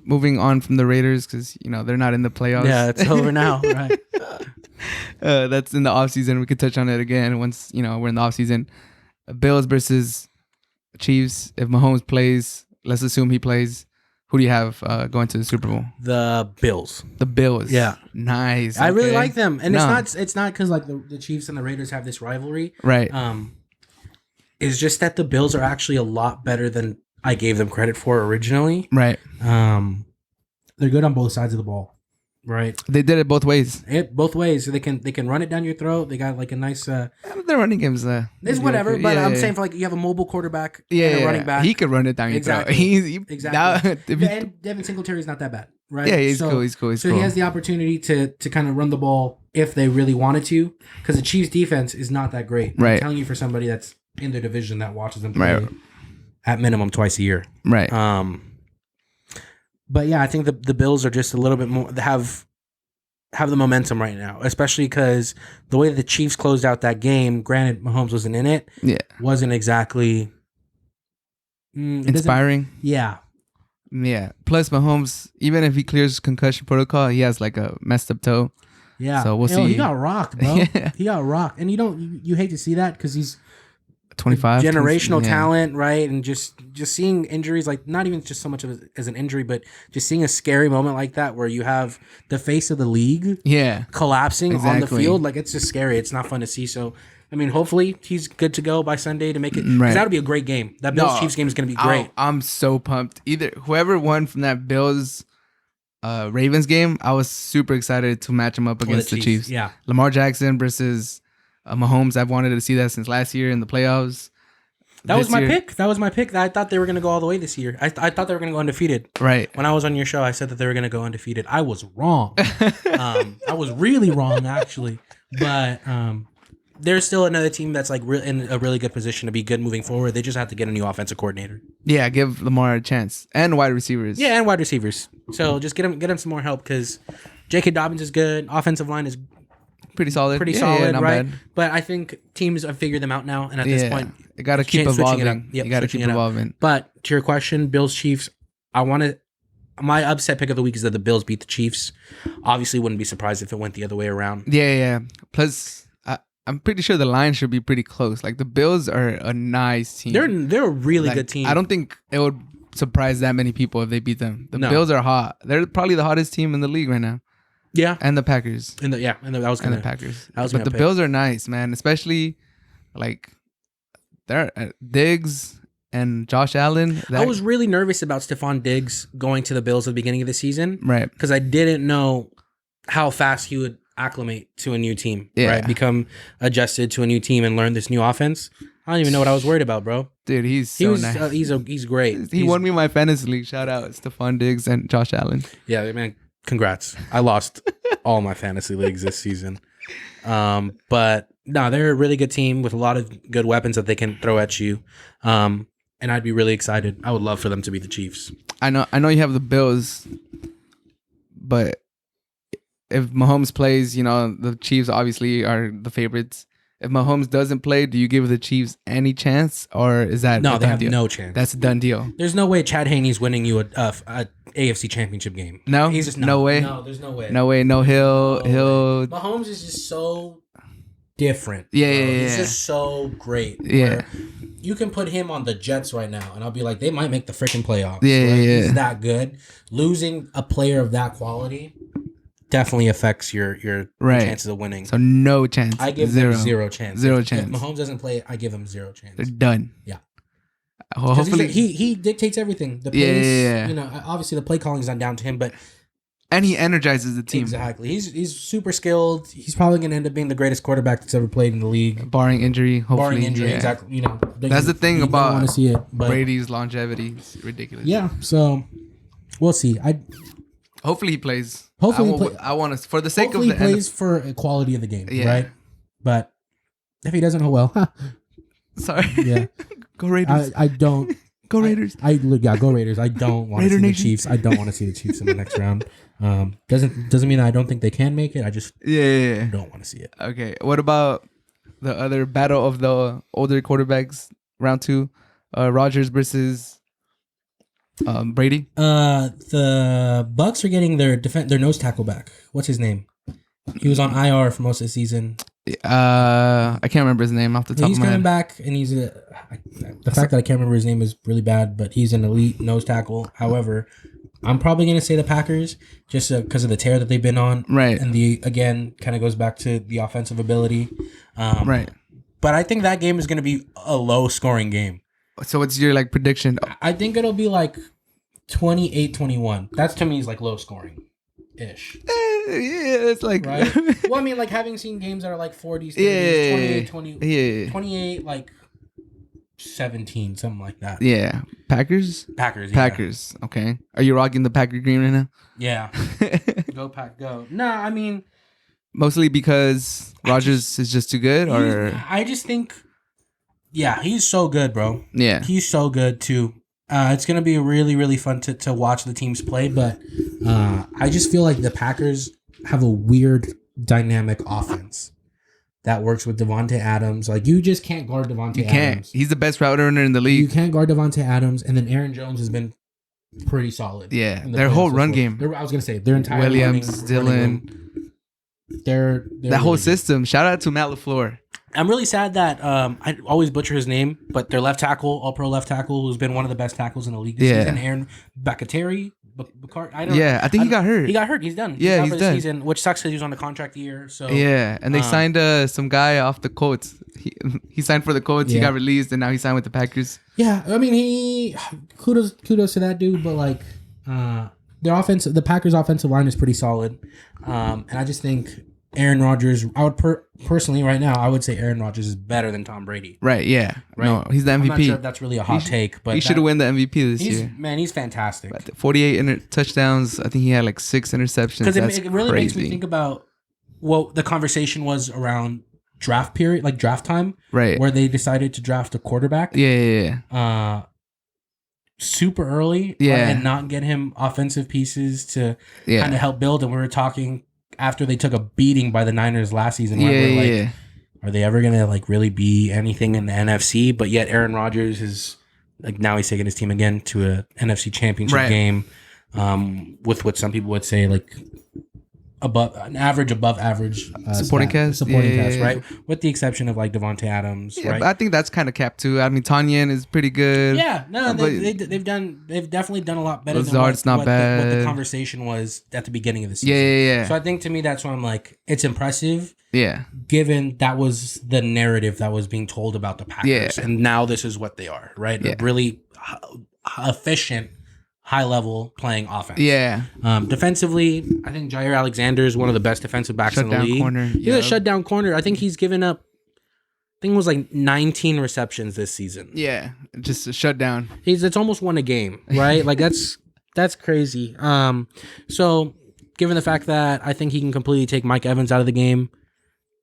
moving on from the Raiders because they're not in the playoffs. Yeah, it's over now, right? That's in the offseason. We could touch on it again once we're in the offseason. Bills versus Chiefs. If Mahomes plays, let's assume he plays. Who do you have going to the Super Bowl? The Bills. The Bills. Yeah, nice. I really like them, and No. it's not because like the Chiefs and the Raiders have this rivalry, Right. It's just that the Bills are actually a lot better than I gave them credit for originally. Right. They're good on both sides of the ball. Right. They did it both ways. Both ways. So they can run it down your throat. They got like a nice. Their running game's it's whatever. But I'm saying for like you have a mobile quarterback and a running back. He could run it down your throat. Exactly. And Devin Singletary's not that bad, right? Yeah, he's cool. He's cool. So he has the opportunity to kind of run the ball if they really wanted to, because the Chiefs' defense is not that great. Right. I'm telling you, for somebody that's in their division that watches them play at minimum twice a year. Right. But yeah, I think the Bills are just a little bit more have the momentum right now, especially because the way the Chiefs closed out that game. Granted, Mahomes wasn't in it. Yeah. Wasn't exactly inspiring. Yeah. Yeah. Plus, Mahomes, even if he clears concussion protocol, he has like a messed up toe. Yeah. So we'll see. He got rocked, bro. Yeah. He got rocked, and you hate to see that because he's 25 generational talent, right? And just seeing injuries, like not even just so much of as an injury, but just seeing a scary moment like that where you have the face of the league collapsing on the field, like it's just scary. It's not fun to see. So I mean, hopefully he's good to go by Sunday to make it, because that would be a great game. That Bills Chiefs game is going to be great. I'm so pumped. Either whoever won from that Bills Ravens game, I was super excited to match them up against the Chiefs. Yeah, Lamar Jackson versus Mahomes. I've wanted to see that since last year in the playoffs. That was my pick. I thought they were going to go all the way this year. I thought they were going to go undefeated. Right. When I was on your show, I said that they were going to go undefeated. I was wrong. I was really wrong, actually. But there's still another team that's like in a really good position to be good moving forward. They just have to get a new offensive coordinator. Yeah, give Lamar a chance. And wide receivers. Yeah, and wide receivers. So just get him some more help, because J.K. Dobbins is good. Offensive line is pretty solid. Solid, not right? bad. But I think teams have figured them out now, and at this point, you got to keep evolving. You got to keep evolving. But to your question, Bills Chiefs, my upset pick of the week is that the Bills beat the Chiefs. Obviously, wouldn't be surprised if it went the other way around. Yeah. Plus, I'm pretty sure the line should be pretty close. Like the Bills are a nice team. They're a really good team. I don't think it would surprise that many people if they beat them. The Bills are hot. They're probably the hottest team in the league right now. Yeah, and the Packers. And the Packers. But the Bills are nice, man. Especially like they're Diggs and Josh Allen. I was really nervous about Stephon Diggs going to the Bills at the beginning of the season, right? Because I didn't know how fast he would acclimate to a new team, right? Become adjusted to a new team and learn this new offense. I don't even know what I was worried about, bro. Dude, he's nice. He's great. He won me my fantasy league. Shout out Stephon Diggs and Josh Allen. Yeah, man. Congrats. I lost all my fantasy leagues this season. But no, they're a really good team with a lot of good weapons that they can throw at you. And I'd be really excited. I would love for them to beat the Chiefs. I know you have the Bills, but if Mahomes plays, the Chiefs obviously are the favorites. If Mahomes doesn't play, do you give the Chiefs any chance, or is that no? They have no chance. That's a done deal. There's no way Chad Haney's winning you a AFC Championship game. No, he's just no way. No, there's no way. No way. No, he'll. Mahomes is just so different. Yeah. He's just so great. Yeah. You can put him on the Jets right now, and I'll be like, they might make the freaking playoffs. Yeah. He's that good. Losing a player of that quality definitely affects your chances of winning. So no chance. I give them zero chance. Zero chance. If Mahomes doesn't play, I give him zero chance. They're done. Yeah. Hopefully he dictates everything. The pace, obviously the play calling is not down to him, and he energizes the team. Exactly. He's super skilled. He's probably going to end up being the greatest quarterback that's ever played in the league, barring injury. Hopefully, exactly. That's the thing about want to see it, but Brady's longevity. It's ridiculous. Yeah. So we'll see. Hopefully he plays. I want to, for the sake of the plays for quality of the game, right? But if he doesn't, oh well. Sorry. Yeah. Go Raiders. I don't. Go Raiders. Go Raiders. I don't want to see the Chiefs. I don't want to see the Chiefs in the next round. Doesn't mean I don't think they can make it. I just don't want to see it. Okay. What about the other battle of the older quarterbacks, round 2? Rodgers versus Brady. The Bucks are getting their nose tackle back. What's his name? He was on IR for most of the season. I can't remember his name off the top of my head. He's coming back, and the fact that I can't remember his name is really bad, but he's an elite nose tackle. However, I'm probably going to say the Packers just because of the tear that they've been on. Right. And again, kind of goes back to the offensive ability. Right. But I think that game is going to be a low-scoring game. So what's your prediction? I think it'll be 28-21. That's to me is low-scoring-ish. Yeah, it's right? Well, I mean, having seen games that are 40s, 30s, 28, 28, 17, something like that. Yeah. Packers? Packers. Okay. Are you rocking the Packer green right now? Yeah. Go Pack, go. No, I mean... Mostly because Rodgers is just too good, or... I just think... Yeah, he's so good, bro. Yeah. He's so good, too. It's going to be really, really fun to watch the teams play, but I just feel like the Packers have a weird dynamic offense that works with Devontae Adams. You just can't guard Devontae Adams. He's the best route runner in the league. You can't guard Devontae Adams, and then Aaron Jones has been pretty solid. Yeah, their whole run game. I was going to say, their entire Williams, Dillon. They're that really whole system. Shout out to Matt LaFleur. I'm really sad that I always butcher his name, but their left tackle, all-pro left tackle, who's been one of the best tackles in the league this season, Aaron Bakateri. I think he got hurt. He got hurt. He's done. Yeah, he's done. Season, which sucks because he was on the contract year. So yeah, and they signed some guy off the Colts. He signed for the Colts. Yeah. He got released, and now he signed with the Packers. Yeah, I mean, kudos to that dude, but the Packers' offensive line is pretty solid, and I just think Aaron Rodgers. I would personally right now, I would say Aaron Rodgers is better than Tom Brady. Right? Yeah. Right. No, he's the MVP. I'm not sure if that's really a hot take, but he should have won the MVP this year. Man, he's fantastic. 48 touchdowns. I think he had 6 interceptions. Because it really makes me think about what the conversation was around draft period, draft time, right? Where they decided to draft a quarterback. Yeah. Super early, and not get him offensive pieces to kind of help build. And we were talking after they took a beating by the Niners last season. Are they ever gonna really be anything in the NFC? But yet Aaron Rodgers is now he's taking his team again to a NFC Championship game, with what some people would say above average supporting cast, right? With the exception of Devontae Adams, right? But I think that's kind of capped too. I mean, Tanyan is pretty good. Yeah, no, they've definitely done a lot better. Lazard's not bad. What the conversation was at the beginning of the season. Yeah. So I think to me that's why I'm it's impressive. Yeah. Given that was the narrative that was being told about the Packers, and now this is what they are, right? Yeah. Really efficient, high-level playing offense. Yeah. Defensively, I think Jair Alexander is one of the best defensive backs in the league. Corner. He's a shutdown corner. I think he's given up, it was 19 receptions this season. Yeah, just a shutdown. It's almost won a game, right? That's crazy. So given the fact that I think he can completely take Mike Evans out of the game,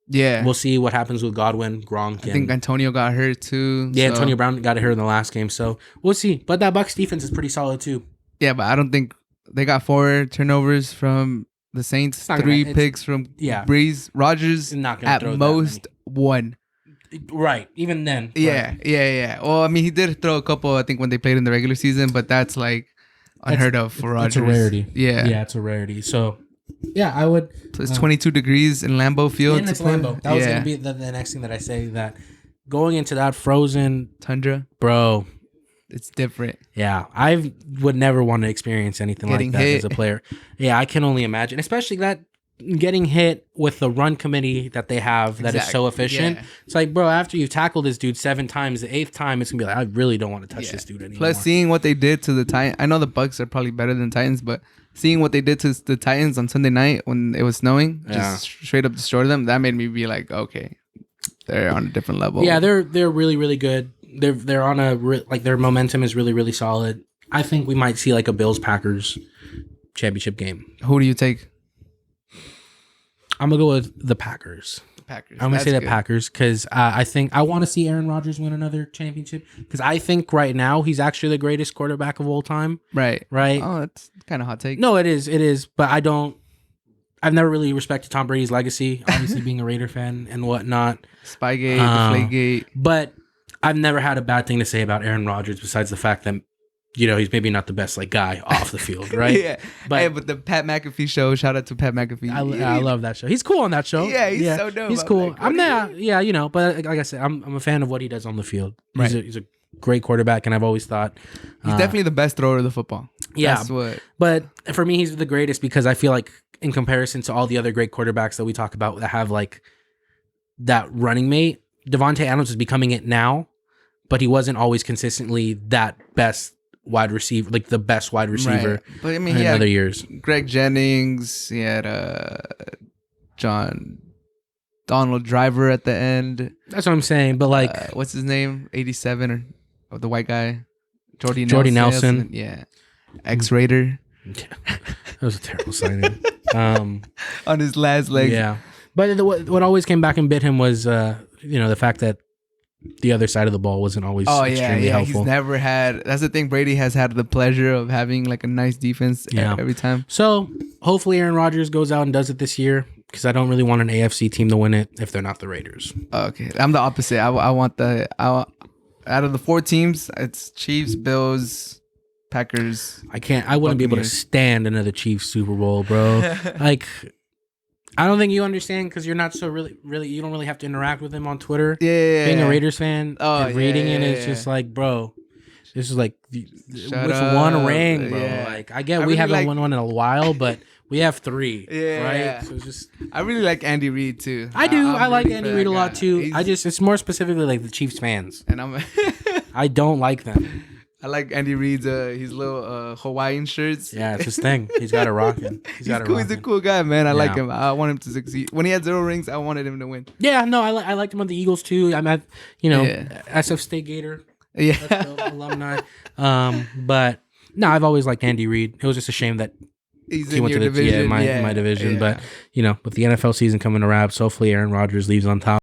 we'll see what happens with Godwin, Gronk. I think Antonio got hurt too. Yeah, so. Antonio Brown got hurt in the last game, so we'll see. But that Bucs defense is pretty solid too. Yeah, but I don't think they got 4 turnovers from the Saints, 3 picks from Breeze. Rodgers at most 1. Right, even then. Yeah. Well, I mean, he did throw a couple, I think, when they played in the regular season, but that's unheard of for Rodgers. It's a rarity. Yeah, it's a rarity. So, yeah, I would. So it's 22 degrees in Lambeau Field. And it's Lambeau. That was going to be the next thing that I say, that going into that frozen tundra, bro. It's different. Yeah, I would never want to experience anything like that as a player. Yeah, I can only imagine, especially that getting hit with the run committee that they have that is so efficient. Yeah. It's bro, after you've tackled this dude 7 times, the 8th time, it's going to be I really don't want to touch this dude anymore. Plus, seeing what they did to the Titans. I know the Bucs are probably better than Titans, but seeing what they did to the Titans on Sunday night when it was snowing, just straight up destroyed them, that made me be okay, they're on a different level. Yeah, they're really, really good. They're on their momentum is really, really solid. I think we might see a Bills-Packers championship game. Who do you take? I'm gonna go with the Packers. I'm gonna say the Packers because I think I want to see Aaron Rodgers win another championship because I think right now he's actually the greatest quarterback of all time. Right. Oh, it's kind of hot take. No, it is. But I've never really respected Tom Brady's legacy. Obviously, being a Raider fan and whatnot. Spygate, Deflategate. But I've never had a bad thing to say about Aaron Rodgers besides the fact that he's maybe not the best like guy off the field, right? Yeah. But the Pat McAfee show, shout out to Pat McAfee. I love that show. He's cool on that show. Yeah, he's so dope. He's cool. Like, I'm not, but like I said, I'm a fan of what he does on the field. He's a great quarterback, and I've always thought he's definitely the best thrower of the football. Yeah, but for me, he's the greatest because I feel like in comparison to all the other great quarterbacks that we talk about that have like that running mate, Devontae Adams is becoming it now, but he wasn't always consistently that best wide receiver, like the best wide receiver. Right. But I mean, in other years, Greg Jennings, he had Donald Driver at the end. That's what I'm saying. But like, what's his name? 87 or the white guy, Jordy Nelson. Yeah, X-Raider. Yeah, that was a terrible signing. On his last leg. Yeah, but what always came back and bit him was the fact that the other side of the ball wasn't always extremely helpful. He's never had. That's the thing. Brady has had the pleasure of having like a nice defense every time. So hopefully Aaron Rodgers goes out and does it this year because I don't really want an AFC team to win it if they're not the Raiders. Okay, I'm the opposite. I want out of the 4 teams, it's Chiefs, Bills, Packers. I wouldn't be able to stand another Chiefs Super Bowl, bro. Like, I don't think you understand because you're not so really, you don't really have to interact with him on Twitter. Yeah. Being a Raiders fan and reading it is just like, bro, this is like with one ring, bro. Yeah. Like, I get we haven't won one in a while, but we have 3, right? So it's just, I really like Andy Reid too. I do. I like Andy Reid a lot too. It's more specifically like the Chiefs fans, and I don't like them. I like Andy Reid's his little Hawaiian shirts. Yeah, it's his thing. He's got it rocking. He's cool. He's a cool guy, man. I like him. I want him to succeed. When he had 0 rings, I wanted him to win. Yeah, no, I liked him on the Eagles too. I'm at SF State Gator. Yeah, alumni. But no, I've always liked Andy Reid. It was just a shame that he went to the division. My division. But with the NFL season coming to wraps, hopefully Aaron Rodgers leaves on top.